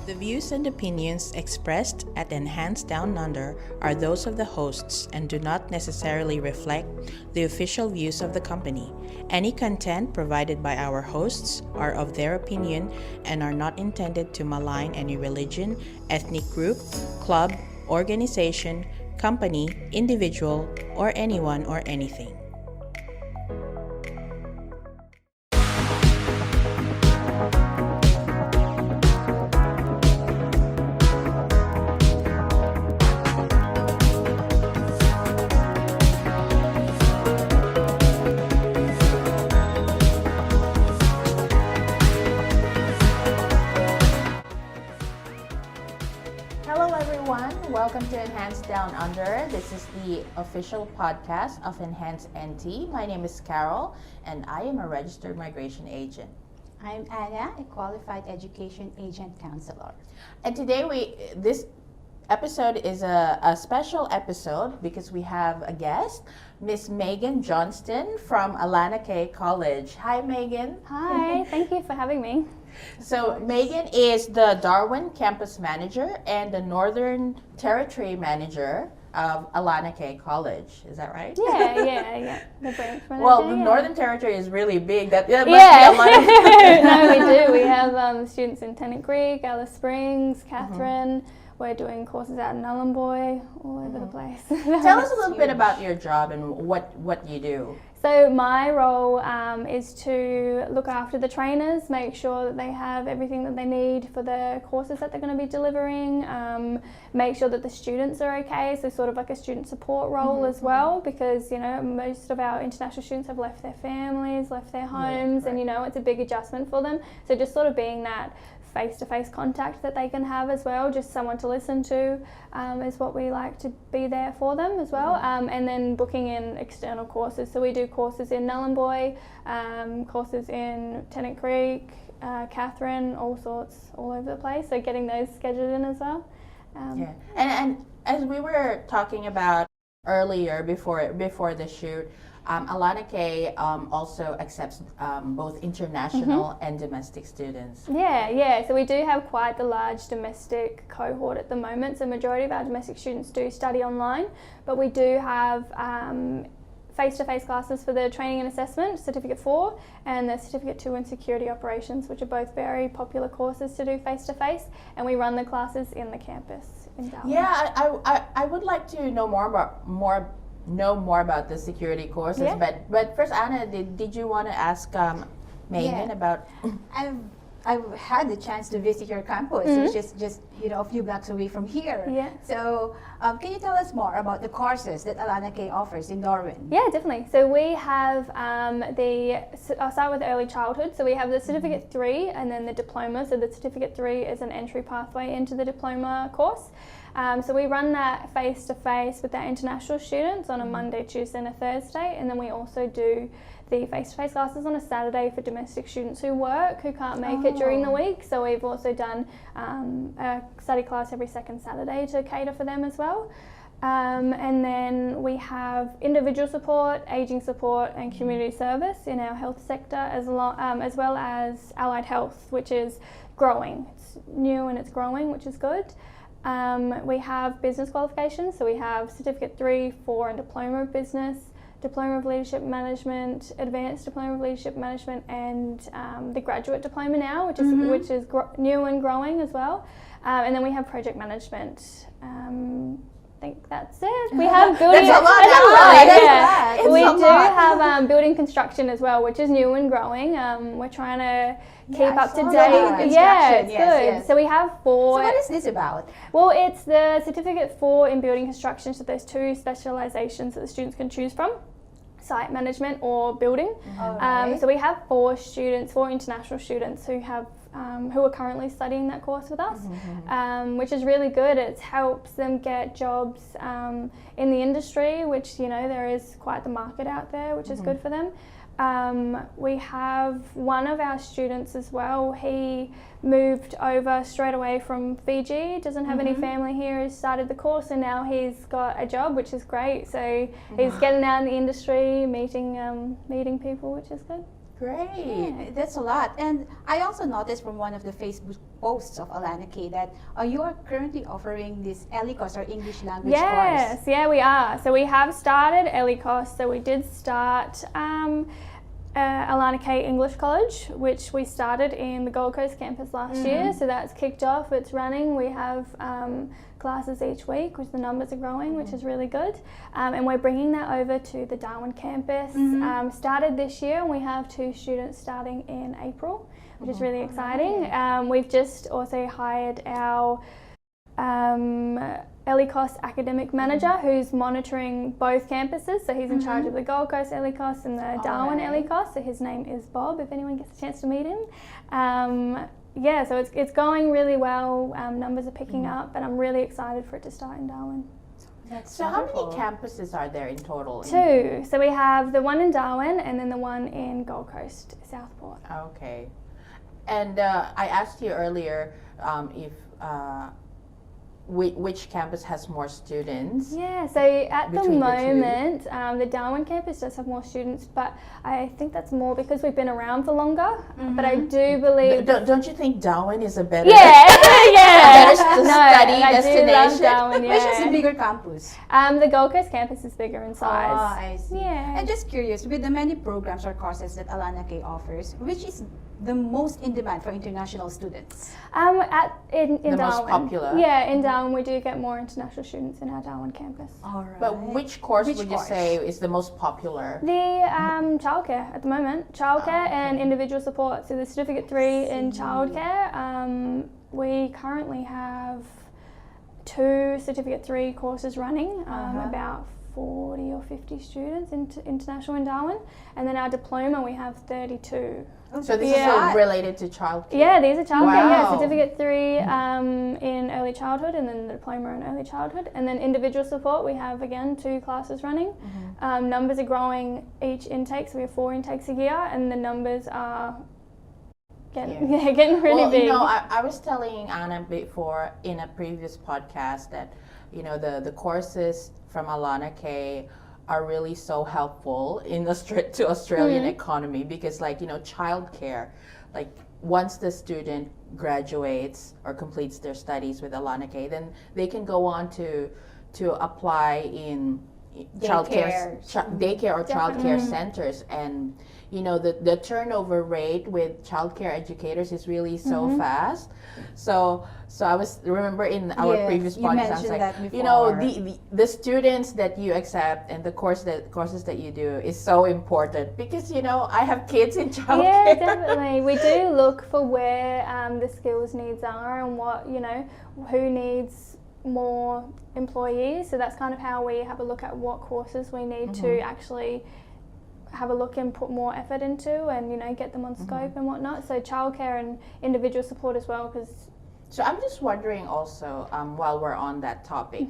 The views and opinions expressed at Enhanced Down Under are those of the hosts and do not necessarily reflect the official views of the company. Any content provided by our hosts are of their opinion and are not intended to malign any religion, ethnic group, club, organization, company, individual, or anyone or anything. Hello everyone, welcome to Enhanced Down Under. This is the official podcast of Enhanced NT. My name is Carol and I am a registered migration agent. I'm Anna, a qualified education agent counselor. And today this episode is a special episode because we have a guest, Miss Megan Johnston from Alana Kaye College. Hi Megan. Hi, thank you for having me. So Megan is the Darwin campus manager and the Northern Territory manager of Alana Kaye College. Is that right? Yeah. The branch manager. Well, the Northern Territory is really big. That must be a lot of No, we do. We have students in Tennant Creek, Alice Springs, Catherine. We're doing courses out in Nhulunbuy, all over the place. Tell us a little bit about your job and what you do. So my role is to look after the trainers, make sure that they have everything that they need for the courses that they're going to be delivering, make sure that the students are okay, so sort of like a student support role as well, because most of our international students have left their families, left their homes, and it's a big adjustment for them. So just sort of being that face-to-face contact that they can have as well, just someone to listen to is what we like to be there for them as well. And then booking in external courses. So we do courses in Nhulunbuy, courses in Tennant Creek, Catherine, all over the place. So getting those scheduled in as well. And as we were talking about earlier before the shoot, Alana Kaye also accepts both international and domestic students. Yeah. So we do have quite the large domestic cohort at the moment. So majority of our domestic students do study online, but we do have face-to-face classes for the training and assessment, Certificate 4, and the Certificate 2 in Security Operations, which are both very popular courses to do face-to-face, and we run the classes in the campus in Darwin. Yeah, I would like to know more about the security courses, but first, Anna, did you want to ask Megan about? I've had the chance to visit your campus, which is just a few blocks away from here. Yeah. So can you tell us more about the courses that Alana Kaye offers in Darwin? Yeah, definitely. So we have I'll start with early childhood. So we have the Certificate 3 and then the diploma. So the Certificate 3 is an entry pathway into the diploma course. So we run that face-to-face with our international students on a Monday, Tuesday and a Thursday, and then we also do the face-to-face classes on a Saturday for domestic students who can't make it during the week. So we've also done a study class every second Saturday to cater for them as well. And then we have individual support, ageing support and community service in our health sector, as well as allied health, which is growing. It's new and it's growing, which is good. We have business qualifications, so we have Certificate 3, 4 and Diploma of Business, Diploma of Leadership Management, Advanced Diploma of Leadership Management, and the Graduate Diploma now, which is new and growing as well. And then we have Project Management. I think that's it. We have building. That's a lot. We do have building construction as well, which is new and growing. We're trying to keep up to date. Yeah, it's good. Yes. So we have 4. So what is this about? Well, it's the Certificate 4 in building construction. So there's 2 specializations that the students can choose from: site management or building. So we have 4 international students who are currently studying that course with us, which is really good. It helps them get jobs in the industry, which there is quite the market out there, which is good for them. We have one of our students as well. He moved over straight away from Fiji, doesn't have any family here, has started the course, and now he's got a job, which is great. So he's getting out in the industry, meeting people, which is good. Great. Yeah, that's a lot. And I also noticed from one of the Facebook posts of Alana Kaye that you are currently offering this ELICOS or English language Yes, course. yeah, we are. So we have started ELICOS. So we did start Alana Kaye English College, which we started in the Gold Coast campus last year. So that's kicked off, it's running. We have classes each week, which the numbers are growing, which is really good. And we're bringing that over to the Darwin campus. Started this year, and we have 2 students starting in April, which is really exciting. We've just also hired our ELICOS academic manager who's monitoring both campuses. So he's in charge of the Gold Coast ELICOS and the Darwin ELICOS. So his name is Bob, if anyone gets a chance to meet him. Yeah, so it's going really well. Numbers are picking up, and I'm really excited for it to start in Darwin. That's So how many wonderful. campuses are there in total? 2. So we have the one in Darwin and then the one in Gold Coast, Southport. Okay. And I asked you earlier if which campus has more students. Yeah, so at the Between the two. moment, the Darwin campus does have more students, but I think that's more because we've been around for longer. But I do believe... Don't you think Darwin is a better Yeah, yeah. study I do love destination? Darwin, Which is the yeah. bigger campus? The Gold Coast campus is bigger in size. Ah, I see. Yeah. And just curious, with the many programs or courses that Alana Kaye offers, which is the most in demand for international students? In The most Darwin. popular? Yeah, in Darwin we do get more international students in our Darwin campus. All right. But which course Which would you course? say is the most popular? The childcare at the moment, childcare and individual support. So the Certificate 3 in childcare, we currently have 2 Certificate 3 courses running, about 40 or 50 students in international in Darwin, and then our diploma we have 32. So this Yeah. is related to childcare. Yeah, these are childcare. Yeah, Wow. Certificate 3 in early childhood, and then the diploma in early childhood, and then individual support. We have again 2 classes running. Numbers are growing each intake, so we have 4 intakes a year, and the numbers are getting really Well, big. you know, I was telling Anna before in a previous podcast that, you know, the courses from Alana Kaye are really so helpful in the to Australian economy because, like, you know, childcare, like once the student graduates or completes their studies with Alana Kaye, then they can go on to apply in daycare or childcare centers, and you know the turnover rate with childcare educators is really so fast. So I was remember in our Yes, previous you podcast, I was mentioned like, that you know, before. the students that you accept and the courses that you do is so important because, you know, I have kids in childcare. Yeah, definitely. We do look for where the skills needs are and what, you know, who needs more employees. So that's kind of how we have a look at what courses we need to actually have a look and put more effort into, and, you know, get them on scope and whatnot. So childcare and individual support as well, because So I'm just wondering also, while we're on that topic,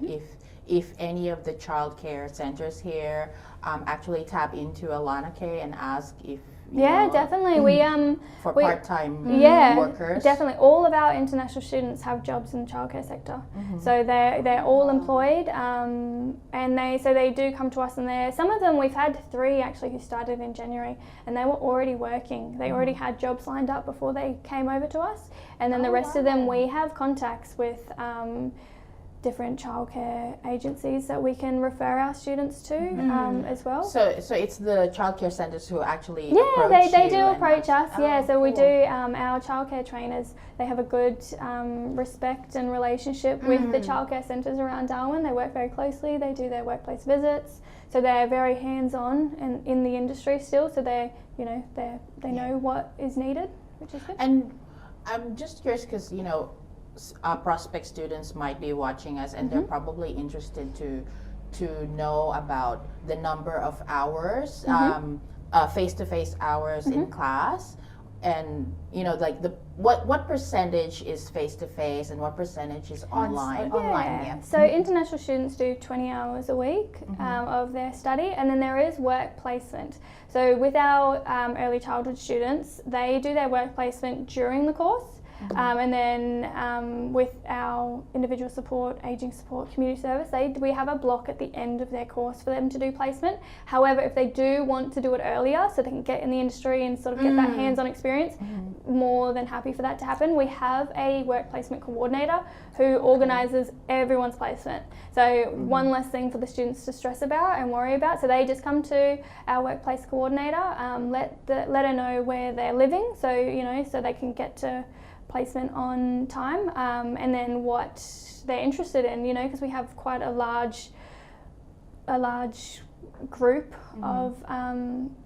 if any of the childcare centers here actually tap into Alana Kaye and ask if you know, definitely we for we- part-time workers. Definitely, all of our international students have jobs in the childcare sector, so they're all employed, and they do come to us, and some of them we've had 3 actually who started in January, and they were already working. They already had jobs lined up before they came over to us, and then the rest of them we have contacts with. Different childcare agencies that we can refer our students to as well. So it's the childcare centers who actually Yeah, approach they you do and approach us. ask- Yeah, Oh, so we cool. do. Our childcare trainers, they have a good respect and relationship with the childcare centres around Darwin. They work very closely. They do their workplace visits, so they're very hands-on and in the industry still. So they know what is needed, which is good. And I'm just curious because, you know, prospect students might be watching us and they're probably interested to know about the number of hours, face-to-face hours in class, and, you know, like what percentage is face-to-face and what percentage is online? Online, yeah. So international students do 20 hours a week of their study, and then there is work placement. So with our early childhood students, they do their work placement during the course. And then with our individual support, aging support, community service, we have a block at the end of their course for them to do placement. However, if they do want to do it earlier so they can get in the industry and sort of get that hands-on experience, more than happy for that to happen. We have a work placement coordinator who organises everyone's placement. So one less thing for the students to stress about and worry about. So they just come to our workplace coordinator, let her know where they're living, so so they can get to placement on time, and then what they're interested in. Because we have quite a large group of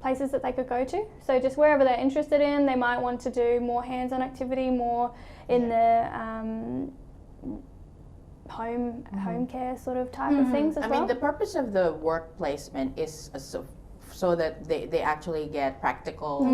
places that they could go to. So just wherever they're interested in, they might want to do more hands-on activity, more in the home care sort of type of things as well. I mean, the purpose of the work placement is so that they actually get practical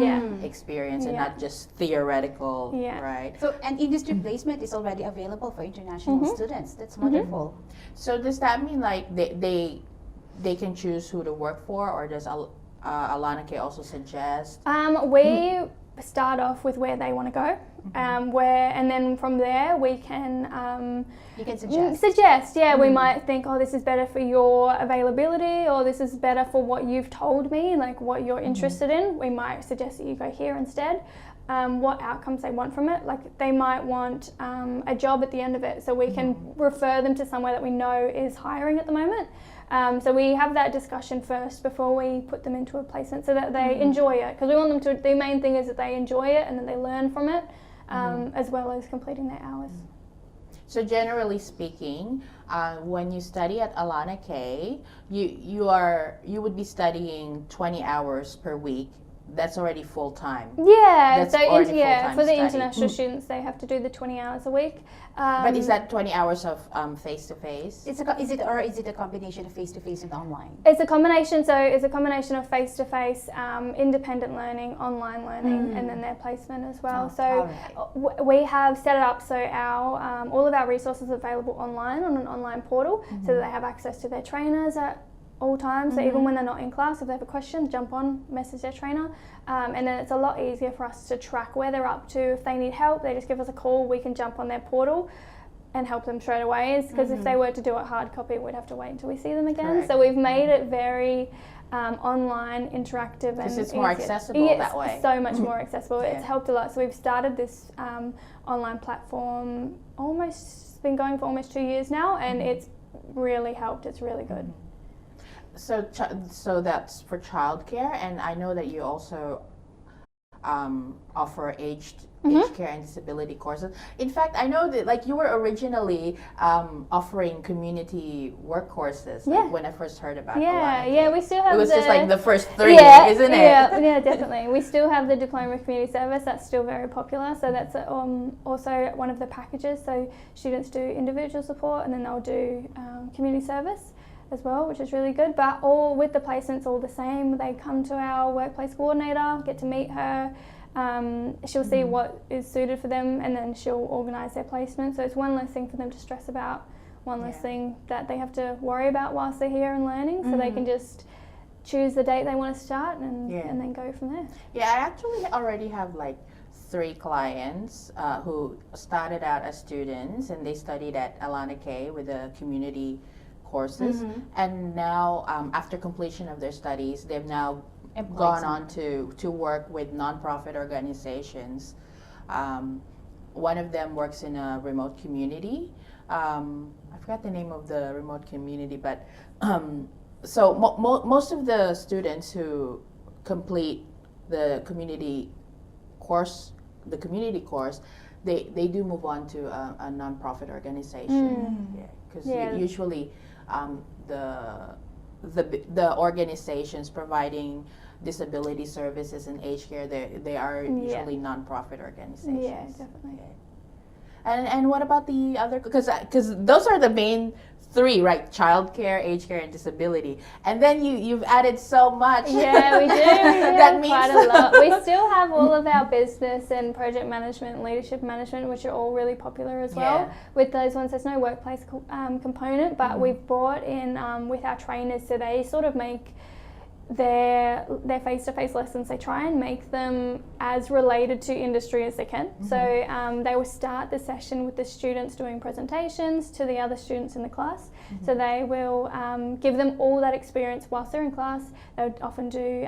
experience and not just theoretical, right? So, and industry placement is already available for international students. That's wonderful. So does that mean like they can choose who to work for, or does Alana Kaye also suggest? We start off with where they want to go, and then from there we can you can suggest. We might think, oh, this is better for your availability, or this is better for what you've told me, like what you're interested in. We might suggest that you go here instead. What outcomes they want from it. Like they might want a job at the end of it, so we can refer them to somewhere that we know is hiring at the moment. So we have that discussion first before we put them into a placement, so that they enjoy it, because we want them to, the main thing is that they enjoy it and that they learn from it, as well as completing their hours. So generally speaking, when you study at Alana Kaye, you would be studying 20 hours per week. That's already full time. Yeah, That's already full-time for the study. international students, they have to do the 20 hours a week. But is that 20 hours of face-to-face? Is it a combination of face-to-face and online? It's a combination. So it's a combination of face-to-face, independent learning, online learning, and then their placement as well. We have set it up so our all of our resources are available online on an online portal, so that they have access to their trainers at all times. So even when they're not in class, if they have a question, jump on, message their trainer, and then it's a lot easier for us to track where they're up to. If they need help, they just give us a call. We can jump on their portal and help them straight away, because if they were to do it hard copy, we'd have to wait until we see them again. Correct. So we've made it very online, interactive, and because it's more accessible that way. So much more accessible. It's helped a lot. So we've started this online platform, it's been going for almost 2 years now, and it's really helped. It's really good. So that's for childcare, and I know that you also offer aged care and disability courses. In fact, I know that like you were originally offering community work courses when I first heard about Alana Kaye. We still have it was just like the first 3, isn't it? Yeah, definitely. We still have the Diploma of Community Service. That's still very popular. So that's also one of the packages. So students do individual support, and then they'll do community service as well, which is really good. But all with the placements all the same. They come to our workplace coordinator, get to meet her. She'll see what is suited for them, and then she'll organise their placement. So it's one less thing for them to stress about, one less thing that they have to worry about whilst they're here and learning. So they can just choose the date they want to start and then go from there. Yeah, I actually already have like 3 clients who started out as students, and they studied at Alana Kaye with the community courses, and now after completion of their studies, they've now gone on to work with nonprofit organizations. One of them works in a remote community. I forgot the name of the remote community, but so most of the students who complete the community course, they do move on to a nonprofit organization. Because usually the organizations providing disability services and aged care, they are usually nonprofit organizations. Yeah, definitely. And what about the other? Because those are the main 3, right? Childcare, aged care, and disability. And then you've added so much. Yeah, we do. That means quite a lot. We still have all of our business and project management and leadership management, which are all really popular as well. With those ones, there's no workplace component, but we've brought in with our trainers, so they sort of make their face-to-face lessons, they try and make them as related to industry as they can. So they will start the session with the students doing presentations to the other students in the class. So they will give them all that experience whilst they're in class. They would often do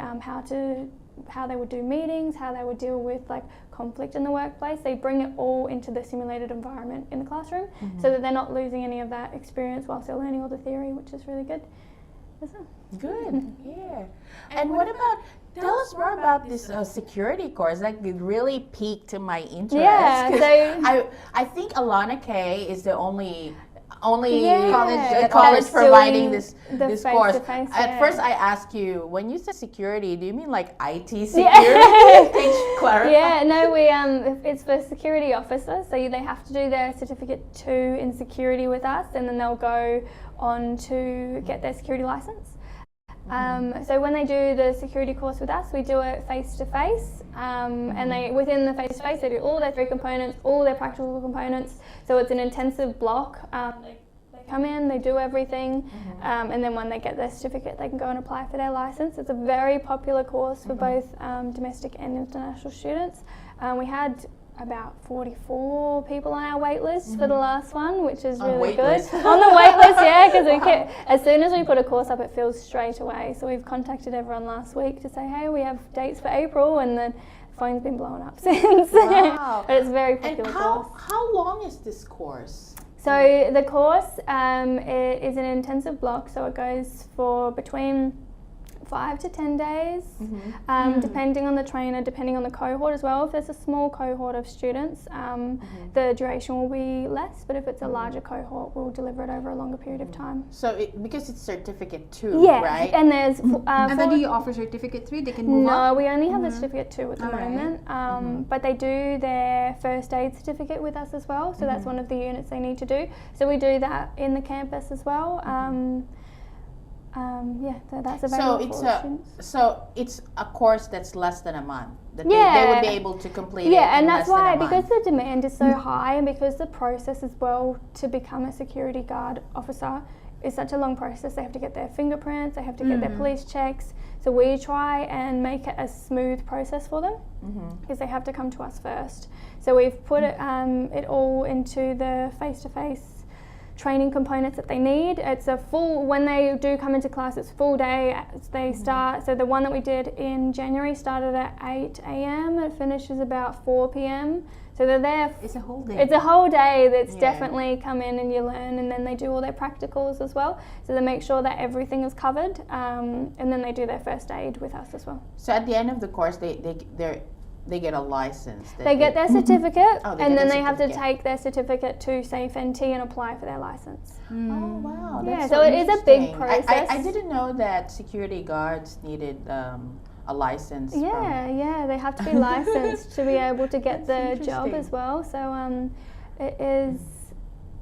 how they would do meetings, how they would deal with like conflict in the workplace. They bring it all into the simulated environment in the classroom so that they're not losing any of that experience whilst they're learning all the theory, which is really good. Good, yeah. And what about, tell us more about this security course. Like, it really piqued my interest. Yeah, 'cause so I think Alana Kaye is the only Yeah. college That's providing doing this course. face-to-face, At yeah. first, I asked you, when you said security, do you mean like IT security? Can you clarify? Yeah, no, it's for security officers, so they have to do their certificate 2 in security with us, and then they'll go on to get their security license. So when they do the security course with us, we do it face to face, and they within the face to face they do all their 3 components, all their practical components. So it's an intensive block. They come in, they do everything, and then when they get their certificate, they can go and apply for their license. It's a very popular course for both domestic and international students. We had about 44 people on our wait list for the last one, which is really good. On the wait list, yeah, because as soon as we put a course up, it fills straight away. So we've contacted everyone last week to say, hey, we have dates for April, and the phone's been blowing up since. Wow. But it's a very popular And course. how long is this course? So the course it is an intensive block, so it goes for between 5 to 10 days, depending on the trainer, depending on the cohort as well. If there's a small cohort of students, the duration will be less, but if it's a larger cohort, we'll deliver it over a longer period of time. So because it's certificate 2, Yeah, right? and there's And then do you offer certificate 3? They can move up? no, we only have the certificate 2 at the moment, but they do their first aid certificate with us as well, so that's one of the units they need to do. So we do that in the campus as well. So that's available for students. So it's a course that's less than a month. That Yeah. they would be able to complete it Yeah, in and that's less than why, a month. because the demand is so high and because the process as well to become a security guard officer is such a long process. They have to get their fingerprints, they have to get their police checks. So we try and make it a smooth process for them because they have to come to us first. So we've put it all into the face-to-face training components that they need. It's a full, when they do come into class, it's full day. They start, so the one that we did in January started at 8 a.m. It finishes about 4 p.m. So they're there. It's a whole day. It's a whole day that's definitely come in and you learn, and then they do all their practicals as well. So they make sure that everything is covered, and then they do their first aid with us as well. So at the end of the course, they get a license. They get their certificate, Oh, they and get then their they have to certificate. take their certificate to Safe NT and apply for their license. Oh wow! Yeah, That's so it is a big interesting. process. I didn't know that security guards needed a license. Yeah, they have to be licensed to be able to get the job as well. So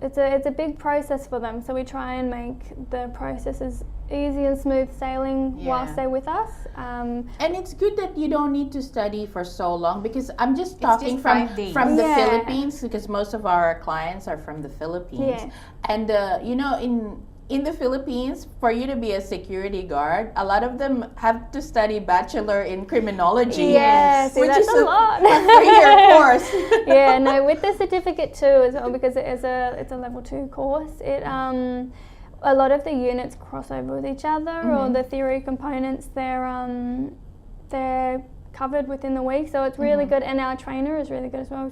it's a big process for them. So we try and make the process as easy and smooth sailing whilst they're with us. And it's good that you don't need to study for so long, because I'm just talking just from 5 days. the Yeah. Philippines, because most of our clients are from the Philippines. Yeah. And in the Philippines, for you to be a security guard, a lot of them have to study bachelor in criminology. Yeah, see, which that's is a lot. a 3-year course. Yeah, no, with the certificate too as well, because it's a level 2 course. It a lot of the units cross over with each other, or the theory components they're covered within the week, so it's really good. And our trainer is really good as well.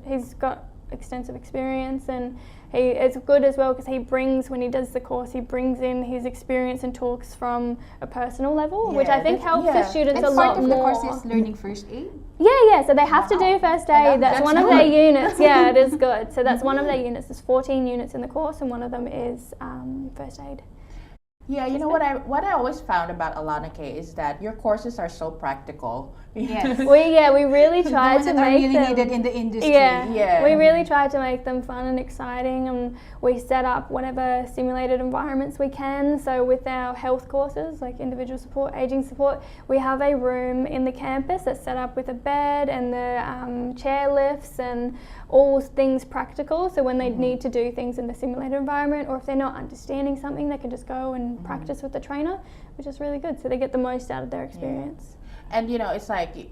He's got extensive experience, and it's good as well because he brings, when he does the course, he brings in his experience and talks from a personal level, which I think helps the students And a lot part of the more. course is learning first aid. Yeah, so they have to do first aid. That's one of their units. Yeah, it is good. So that's one of their units. There's 14 units in the course, and one of them is first aid. Yeah, you know what I always found about Alana Kaye is that your courses are so practical. Yes. We really try The to ones that are make really them needed in the industry. Yeah. we really try to make them fun and exciting, and we set up whatever simulated environments we can. So with our health courses, like individual support, aging support, we have a room in the campus that's set up with a bed and the chair lifts and all things practical. So when they need to do things in the simulated environment, or if they're not understanding something, they can just go and practice with the trainer, which is really good. So they get the most out of their experience. And it's like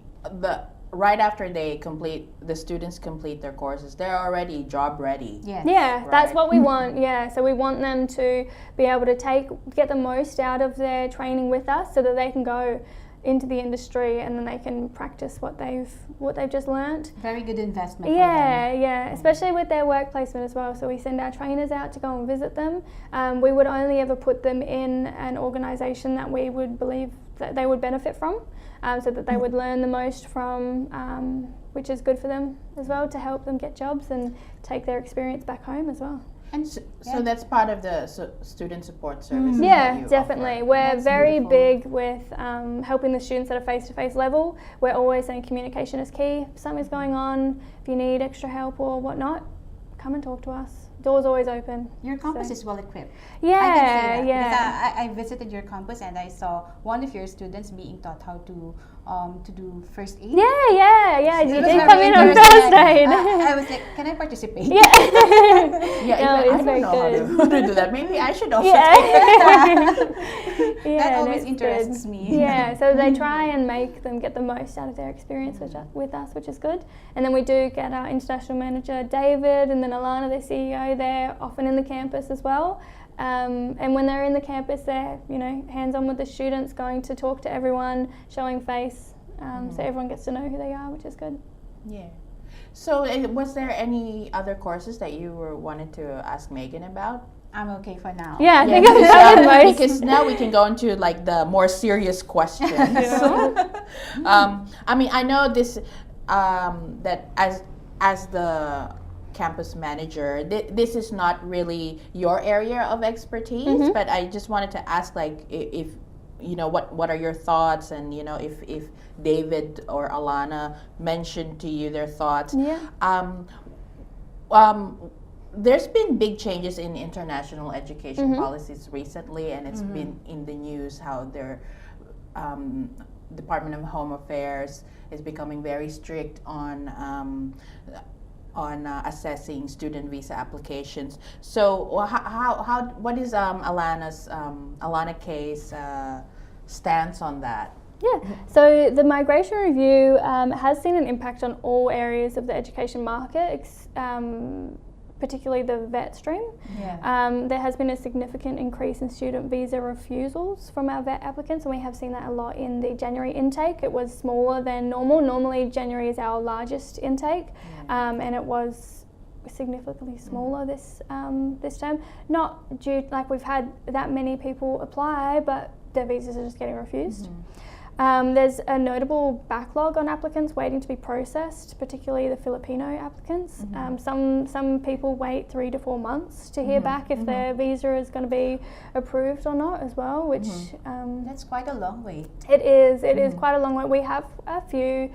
right after the students complete their courses, they're already job ready. Yes. Yeah, Right. that's what we want. Yeah, so we want them to be able to get the most out of their training with us, so that they can go into the industry and then they can practice what they've just learnt. Very good investment for Yeah, them. yeah, especially with their work placement as well. So we send our trainers out to go and visit them. We would only ever put them in an organisation that we would believe that they would benefit from, so that they would learn the most from, which is good for them as well, to help them get jobs and take their experience back home as well. And So that's part of the student support services. that Yeah, you definitely. offer. We're That's very beautiful. big with helping the students at a face-to-face level. We're always saying communication is key. If something's going on, if you need extra help or whatnot, come and talk to us. Door's always open. your campus So- is well equipped. Yeah, I can say that yeah. because I visited your campus and I saw one of your students being taught how to do first aid. Yeah. It You was did very come in on interesting. Thursday. I was like, can I participate? Yeah. Yeah, No, I it's don't very know good. how to do that. Maybe I should also. Yeah. That no, always it's interests good. me. Yeah, so they try and make them get the most out of their experience with us, which is good. And then we do get our international manager, David, and then Alana, their CEO, they're often in the campus as well. And when they're in the campus, they're hands-on with the students, going to talk to everyone, showing face, so everyone gets to know who they are, which is good. Yeah. So, was there any other courses that you wanted to ask Megan about? I'm okay for now. Yeah, I think because, I've covered most. because now we can go into like the more serious questions. I mean, I know this that as the campus manager, this is not really your area of expertise, but I just wanted to ask, like, if what are your thoughts, and if David or Alana mentioned to you their thoughts. There's been big changes in international education policies recently, and it's been in the news how their Department of Home Affairs is becoming very strict on assessing student visa applications. So what is Alana Kaye's stance on that? Yeah, so the migration review has seen an impact on all areas of the education market, particularly the vet stream. Yeah. There has been a significant increase in student visa refusals from our vet applicants, and we have seen that a lot in the January intake. It was smaller than normal. Normally January is our largest intake, and it was significantly smaller this term. Not due, like we've had that many people apply, but their visas are just getting refused. There's a notable backlog on applicants waiting to be processed, particularly the Filipino applicants. Some people wait 3 to 4 months to hear back if their visa is going to be approved or not as well, which That's quite a long way. it is quite a long way. We have a few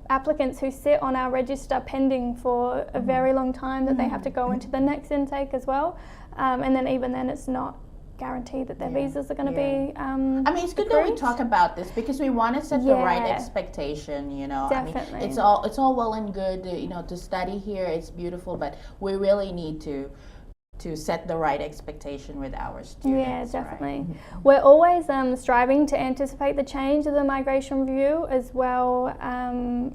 applicants who sit on our register pending for a very long time that they have to go into the next intake as well, and then even then it's not guaranteed that their visas are going to be I mean, it's good that we approved. talk about this because we want to set the right Yeah. expectation. Definitely. I mean, it's all well and good, to study here. It's beautiful, but we really need to set the right expectation with our students. Yeah, right? definitely. We're always striving to anticipate the change of the migration review, as well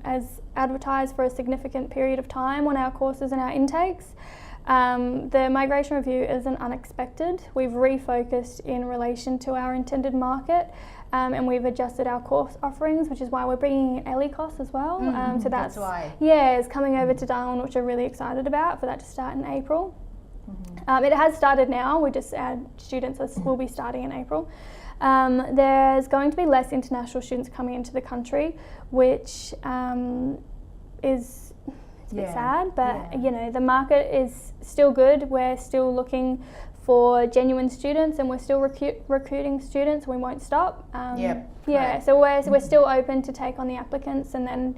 as advertise for a significant period of time on our courses and our intakes. The migration review isn't unexpected. We've refocused in relation to our intended market, and we've adjusted our course offerings, which is why we're bringing in ELICOS as well. So that's why. Yeah, it's coming over to Darwin, which we're really excited about for that to start in April. It has started now. Our students will be starting in April. There's going to be less international students coming into the country, which is it's a bit sad, but the market is still good. We're still looking for genuine students, and we're still recruiting students. We won't stop. So we're still open to take on the applicants, and then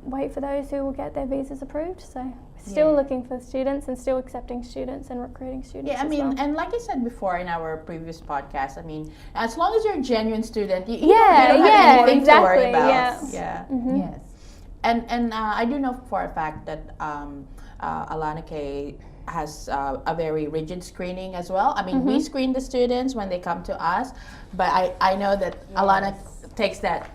wait for those who will get their visas approved. So still looking for students and still accepting students and recruiting students. Yeah, I mean, and like I said before in our previous podcast, I mean, as long as you're a genuine student, you don't have anything to worry about. Yeah. Yes. And I do know for a fact that Alana Kaye has a very rigid screening as well. I mean, we screen the students when they come to us, but I know that Alana takes that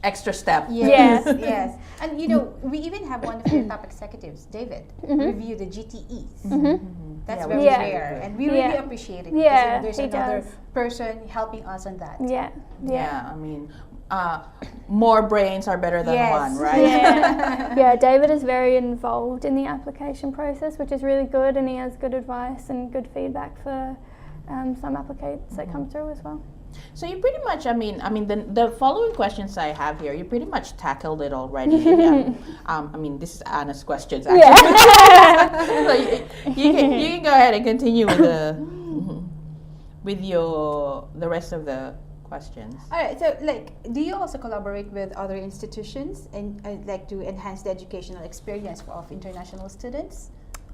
extra step. Yes, yes. And you know, we even have one of your top executives, David, review the GTEs. That's Yeah, very which is rare, and we really appreciate it. Yeah, because there's he another does. person helping us on that. Yeah, I mean, more brains are better than one, right? Yeah, David is very involved in the application process, which is really good, and he has good advice and good feedback for some applicants that come through as well. So you pretty much, I mean, the following questions I have here, you pretty much tackled it already. I mean, this is Anna's questions, actually. So you can go ahead and continue with the rest of the questions. All right. So, like, do you also collaborate with other institutions and like to enhance the educational experience of international students?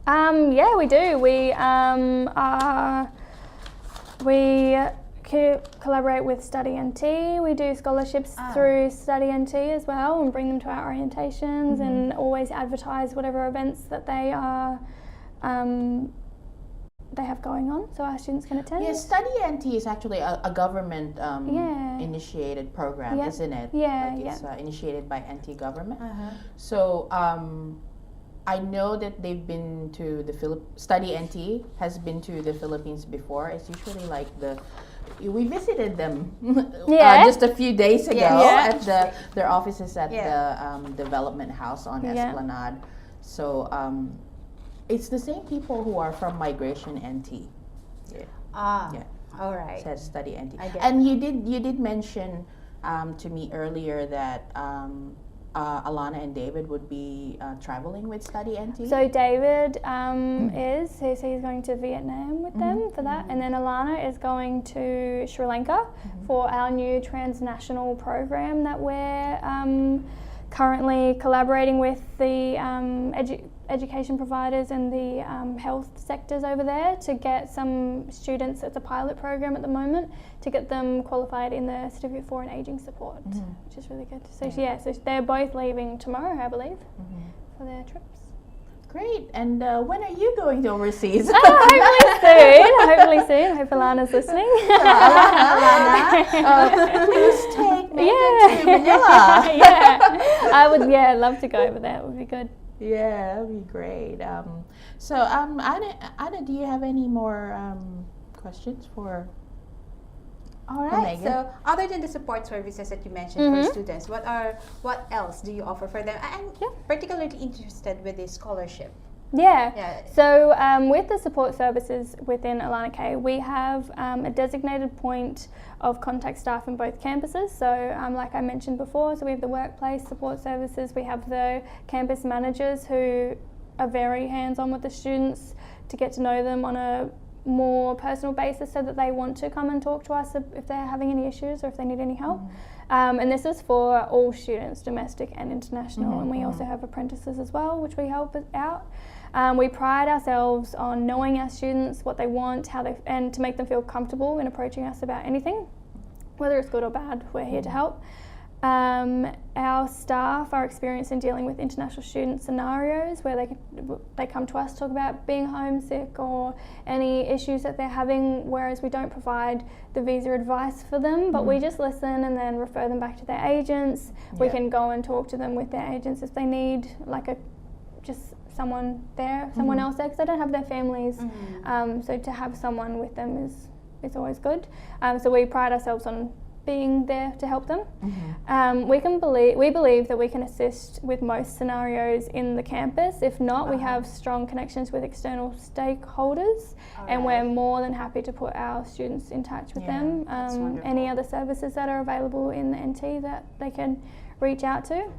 Yeah, we do. We collaborate with Study NT. We do scholarships through Study NT as well, and bring them to our orientations, and always advertise whatever events that they are they have going on, so our students can attend. Yeah, Study NT is actually a government initiated program, isn't it? Yeah, like it's initiated by NT government. So I know that they've been to the Study NT has been to the Philippines before. It's usually like we visited them just a few days ago at their offices at the Development House on Esplanade. So it's the same people who are from Migration NT. All right. Says Study NT. I get And you did mention to me earlier that Alana and David would be traveling with Study NT. So David he's going to Vietnam with them for that, and then Alana is going to Sri Lanka for our new transnational program that we're currently collaborating with the education providers and the health sectors over there to get some students. It's a pilot program at the moment to get them qualified in the Certificate 4 in Aging Support, which is really good. So so they're both leaving tomorrow, I believe, for their trips. Great. And when are you going to overseas? Hopefully soon. I hope Alana's listening. Alana, please take Megan to Manila. I would love to go over there. It would be good. Yeah, that would be great. So Anna, do you have any more questions for All right. Megan? So, other than the support services that you mentioned for students, what else do you offer for them? I'm particularly interested with this scholarship. So with the support services within Alana Kaye, we have a designated point of contact staff in both campuses. So like I mentioned before, so we have the workplace support services, we have the campus managers who are very hands-on with the students to get to know them on a more personal basis so that they want to come and talk to us if they're having any issues or if they need any help. And this is for all students, domestic and international, and we also have apprentices as well, which we help out. We pride ourselves on knowing our students, what they want, and to make them feel comfortable in approaching us about anything, whether it's good or bad. We're here to help. Our staff are experienced in dealing with international student scenarios where they come to us to talk about being homesick or any issues that they're having, whereas we don't provide the visa advice for them, but we just listen and then refer them back to their agents. We can go and talk to them with their agents if they need just someone else there, because they don't have their families. So to have someone with them is always good. So we pride ourselves on being there to help them. We believe that we can assist with most scenarios in the campus. If not, we have strong connections with external stakeholders, and we're more than happy to put our students in touch with them. Any other services that are available in the NT that they can reach out to.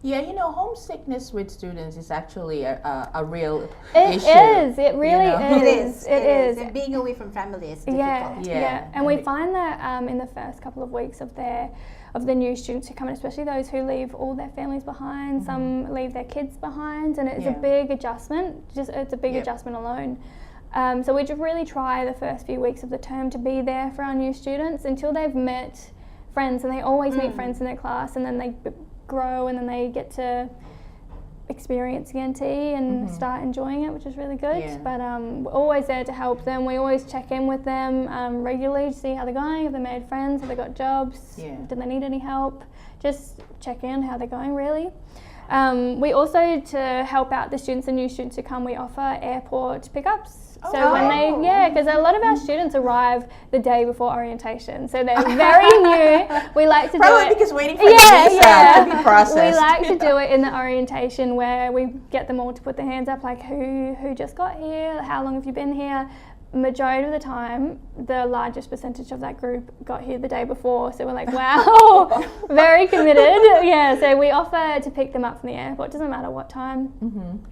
Yeah, homesickness with students is actually a real issue. It is. It really is. It is. And being away from family is difficult. And we find that in the first couple of weeks of the new students who come in, especially those who leave all their families behind, some leave their kids behind, and it's a big adjustment. It's a big adjustment alone. So we just really try the first few weeks of the term to be there for our new students until they've met friends, and they always meet friends in their class, and then they grow, and then they get to experience ENT and start enjoying it, which is really good. Yeah. But we're always there to help them. We always check in with them regularly to see how they're going, if they made friends, if they got jobs, do they need any help. Just check in how they're going, really. We also, to help out the students and new students who come, we offer airport pickups. So when they, because a lot of our students arrive the day before orientation, so they're very new. We like to Probably do it because waiting for the visa to be processed. We like to do it in the orientation where we get them all to put their hands up, like who just got here, how long have you been here. Majority of the time, the largest percentage of that group got here the day before, so we're like, wow, very committed. Yeah, so we offer to pick them up from the airport. Doesn't matter what time,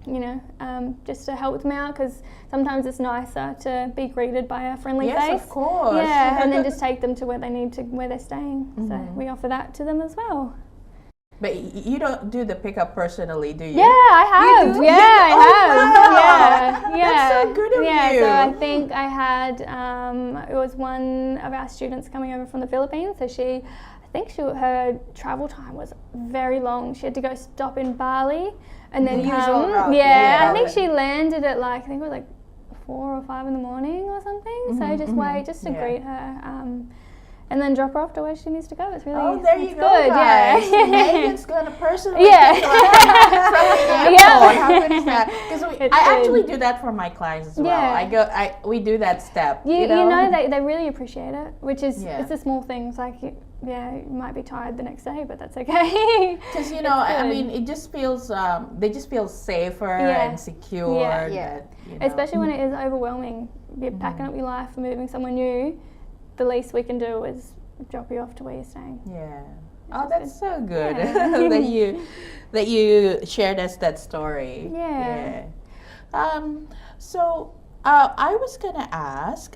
you know, just to help them out, because sometimes it's nicer to be greeted by a friendly face. Yes, of course. Yeah, and then just take them to where they need to, where they're staying. So we offer that to them as well. But you don't do the pickup personally, do you? Yeah, I have. do? Yeah, I have. Wow. Yeah, That's so good of you. So I think I had, it was one of our students coming over from the Philippines. So I think her travel time was very long. She had to go stop in Bali and then The come. usual route. Yeah, I think she landed at I think it was 4 or 5 in the morning or something. So just wait, just to greet her. And then drop her off to where she needs to go. It's really there you it's go, good. guys. Yeah. Megan's gonna personally Yeah. pick her up from the airport. How good is that? Because I good. actually do that for my clients as well. Yeah. We do that step. You know? know they really appreciate it, which is Yeah. it's the small things you might be tired the next day, but that's okay. Because I mean, it just feels they just feel safer and secure. Yeah. Especially when it is overwhelming. You're packing up your life and moving somewhere new. The least we can do is drop you off to where you're staying. Yeah. Oh, that's so good Yeah. that you shared us that story. Yeah. So I was gonna ask.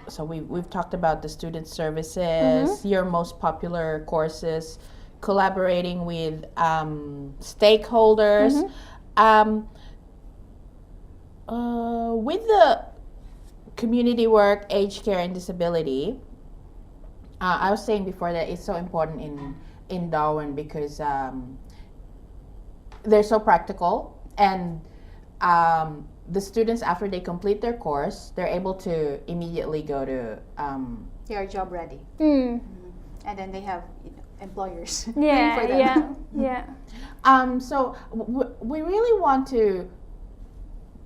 So we've talked about the student services, your most popular courses, collaborating with stakeholders. With the community work, aged care, and disability, I was saying before that it's so important in Darwin because they're so practical, and the students, after they complete their course, they're able to immediately go to They are job ready. Mm. And then they have employers Yeah, for them. yeah. So we really want to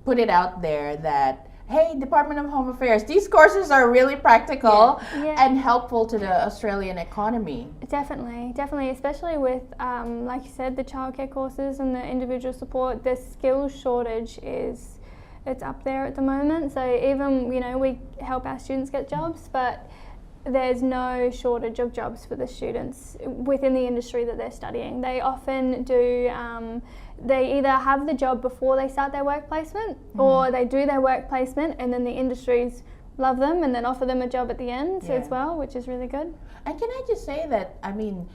put it out there that, hey, Department of Home Affairs, these courses are really practical and helpful to the Australian economy. Definitely, especially with, like you said, the childcare courses and the individual support. The skills shortage it's up there at the moment. So even, we help our students get jobs, but there's no shortage of jobs for the students within the industry that they're studying. They often do, they either have the job before they start their work placement, or they do their work placement and then the industries love them and then offer them a job at the end as well, which is really good. And can I just say that, I mean,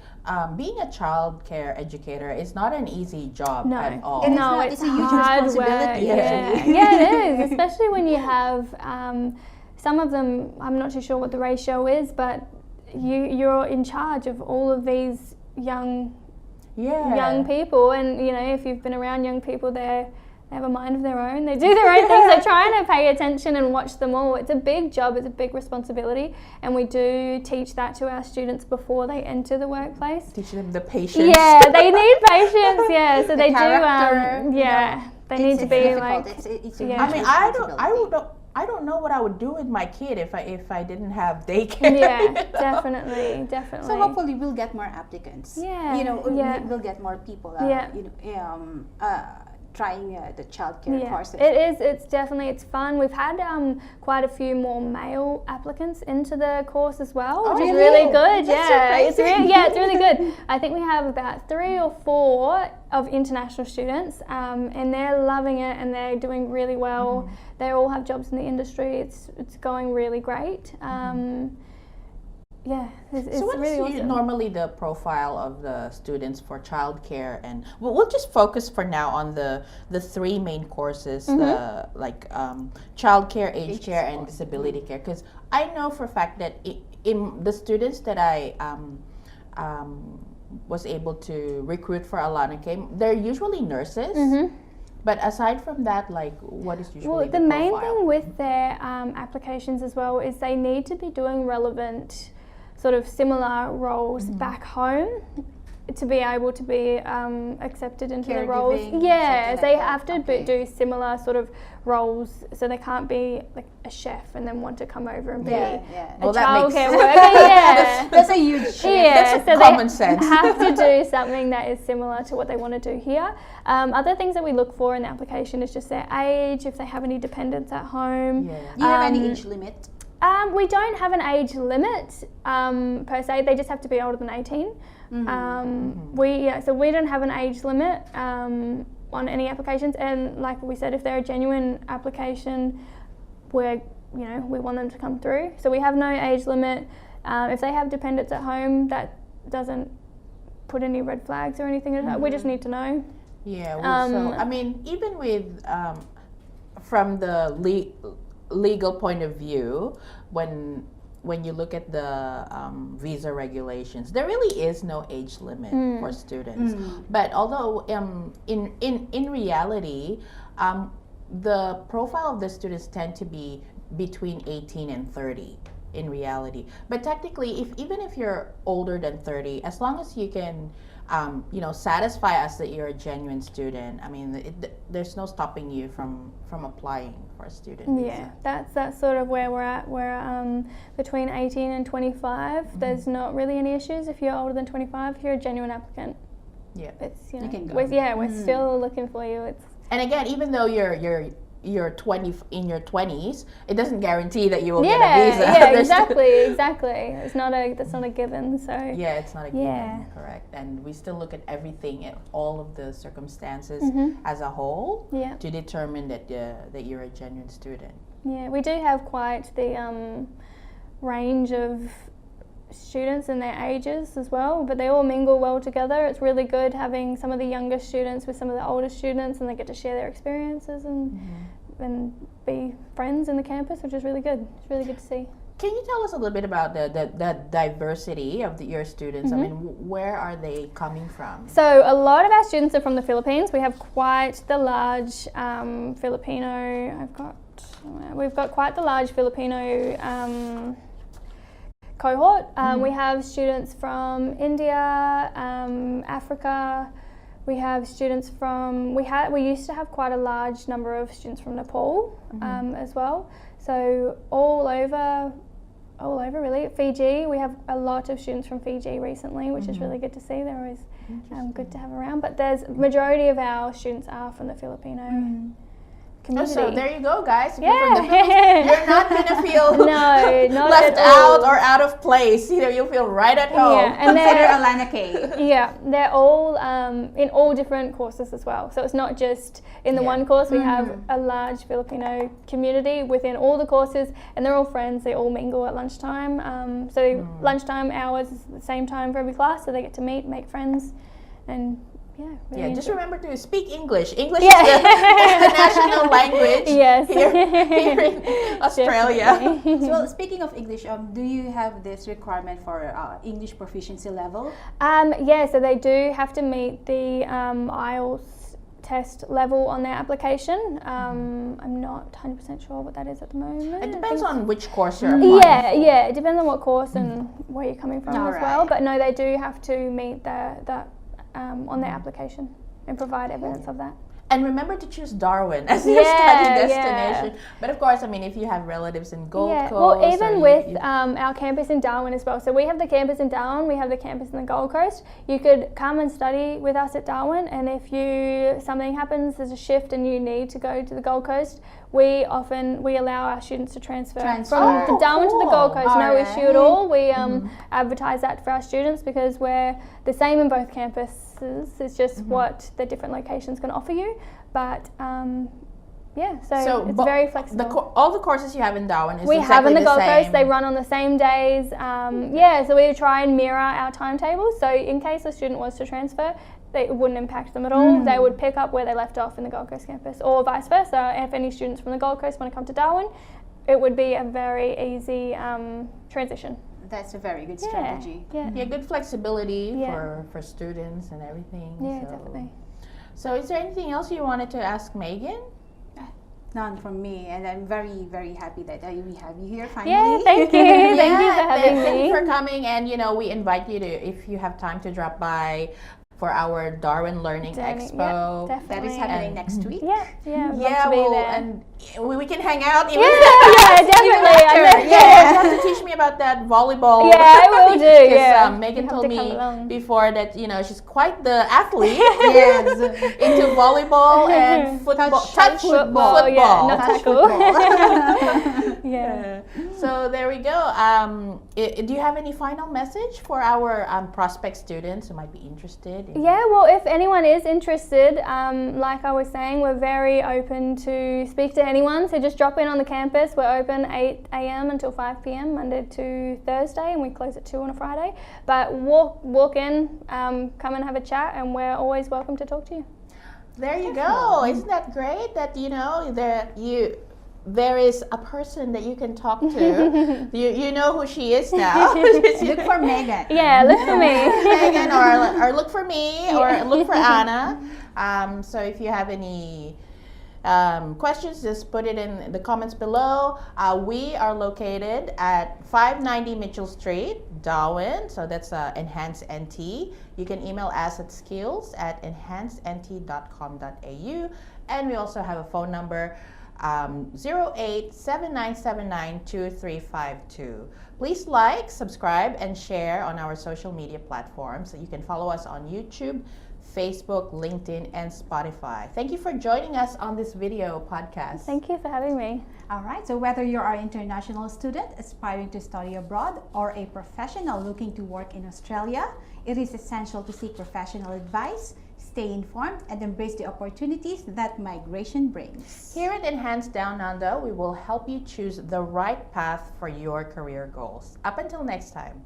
being a child care educator is not an easy job at all. And It's a huge hard responsibility. work. Actually. Yeah, it is, especially when you have some of them. I'm not too sure what the ratio is, but you're in charge of all of these young people, and if you've been around young people, they have a mind of their own. They do their own things. They're trying to pay attention and watch them all. It's a big job. It's a big responsibility, and we do teach that to our students before they enter the workplace. Teach them the patience. Yeah, they need patience. Yeah, so they character, do. They need to be difficult. like. It's a yeah. I mean, I don't know what I would do with my kid if I didn't have daycare. Yeah, definitely. So hopefully we'll get more applicants. Yeah, We'll get more people. Trying the childcare courses. It's fun. We've had quite a few more male applicants into the course as well, which is really good. It's really good. I think we have about 3 or 4 of international students, and they're loving it and they're doing really well. They all have jobs in the industry. It's going really great. It's so really what is awesome. normally the profile of the students for childcare? And we'll just focus for now on the 3 main courses, the childcare, aged care, and disability care. Because I know for a fact that in the students that I was able to recruit for Alana Kaye, they're usually nurses. But aside from that, like, what is usually the main thing with their applications as well is they need to be doing relevant, sort of similar roles back home to be able to be accepted into the roles. Yeah, they have to do similar sort of roles, so they can't be like a chef and then want to come over and be a childcare worker. That's a huge shift. That's so common sense. They have to do something that is similar to what they want to do here. Other things that we look for in the application is just their age, if they have any dependents at home. Do you have any age limit? We don't have an age limit per se. They just have to be older than 18. So we don't have an age limit on any applications. And like we said, if they're a genuine application, we want them to come through. So we have no age limit. If they have dependents at home, that doesn't put any red flags or anything. We just need to know. Yeah. So I mean, even with from the legal point of view, when you look at the visa regulations, there really is no age limit for students. But although in reality, the profile of the students tend to be between 18 and 30 in reality. But technically, even if you're older than 30, as long as you can satisfy us that you're a genuine student, I mean, there's no stopping you from applying for a student visa. Yeah, that's sort of where we're at. We're between 18 and 25. There's not really any issues if you're older than 25. If you're a genuine applicant, it's you can go. We're still looking for you. And again, even though you're 20 in your 20s, it doesn't guarantee that you will get a visa. Yeah, exactly. That's not a given. So it's not a given, correct. And we still look at everything, at all of the circumstances as a whole, to determine that you're a genuine student. Yeah, we do have quite the range of students and their ages as well, but they all mingle well together. It's really good having some of the younger students with some of the older students, and they get to share their experiences and be friends in the campus, which is really good. It's really good to see. Can you tell us a little bit about the diversity of your students? I mean, where are they coming from? So a lot of our students are from the Philippines. We have quite the large we've got quite the large Filipino cohort. We have students from India, Africa. We have students from, we used to have quite a large number of students from Nepal as well. So all over really. Fiji, we have a lot of students from Fiji recently, which is really good to see. They're always good to have around. But majority of our students are from the Filipino community. So there you go, guys. If you're from the Philippines, you're not gonna feel not left out or out of place. You'll feel right at home. Yeah, and they're Alana Kaye. Yeah, they're all in all different courses as well. So it's not just in the one course. We have a large Filipino community within all the courses, and they're all friends. They all mingle at lunchtime. Lunchtime hours is the same time for every class, so they get to meet, make friends, and just remember to speak English. English is the national language here in Australia. So speaking of English, do you have this requirement for English proficiency level? So they do have to meet the IELTS test level on their application. I'm not 100% sure what that is at the moment. It depends on which course you're applying for. Yeah, it depends on what course and where you're coming from as well. But no, they do have to meet that on their application and provide evidence of that. And remember to choose Darwin as your study destination. But of course, I mean, if you have relatives in Gold Coast. Well, even with our campus in Darwin as well. So we have the campus in Darwin, we have the campus in the Gold Coast. You could come and study with us at Darwin, and if something happens, there's a shift and you need to go to the Gold Coast, we allow our students to transfer from the Darwin to the Gold Coast. No issue at all. We advertise that for our students because we're the same in both campuses. It's just what the different locations can offer you. But so it's very flexible. All the courses you have in Darwin is we exactly have in the Gold same. Coast. They run on the same days. So we try and mirror our timetables. So in case a student was to transfer, it wouldn't impact them at all. They would pick up where they left off in the Gold Coast campus, or vice versa. If any students from the Gold Coast want to come to Darwin, it would be a very easy transition. That's a very good Yeah, strategy. yeah, Yeah, good flexibility Yeah. for students and everything. yeah, so. definitely. So is there anything else you wanted to ask Megan? None from me, and I'm very, very happy that we have you here finally. Yeah, thank you. Thank you for having Thank me. you for coming, and we invite you to, if you have time, to drop by for our Darwin Learning Expo. Yep, That is definitely. happening next week. Yeah, yeah, I'd love Yeah, to be well, there. and we can hang out. Yeah, definitely. I know. Yeah, you have to teach me about that volleyball. Yeah, I will do. Because Yeah, Megan You have told to me come along. before that she's quite the athlete. Yes. Into volleyball and football. Touch football, yeah, not Touch tackle. football. Yeah. So there we go. Do you have any final message for our prospect students who might be interested? Yeah, well, if anyone is interested, like I was saying, we're very open to speak to anyone. So just drop in on the campus. We're open 8 a.m. until 5 p.m. Monday to Thursday, and we close at 2 on a Friday. But walk in, come and have a chat, and we're always welcome to talk to you. There you go. Isn't that great that there is a person that you can talk to. you know who she is now. Look for Megan. Yeah, look for me. Megan, or look for me, or look for Anna. So if you have any questions, just put it in the comments below. We are located at 590 Mitchell Street, Darwin. So that's Enhanced NT. You can email us at skills@enhancednt.com.au. And we also have a phone number, 0879792352. Please like, subscribe, and share on our social media platforms. So you can follow us on YouTube, Facebook, LinkedIn, and Spotify. Thank you for joining us on this video podcast. Thank you for having me. All right, so whether you're an international student aspiring to study abroad or a professional looking to work in Australia, it is essential to seek professional advice, stay informed, and embrace the opportunities that migration brings. Here at Enhanced Down Under, we will help you choose the right path for your career goals. Up until next time.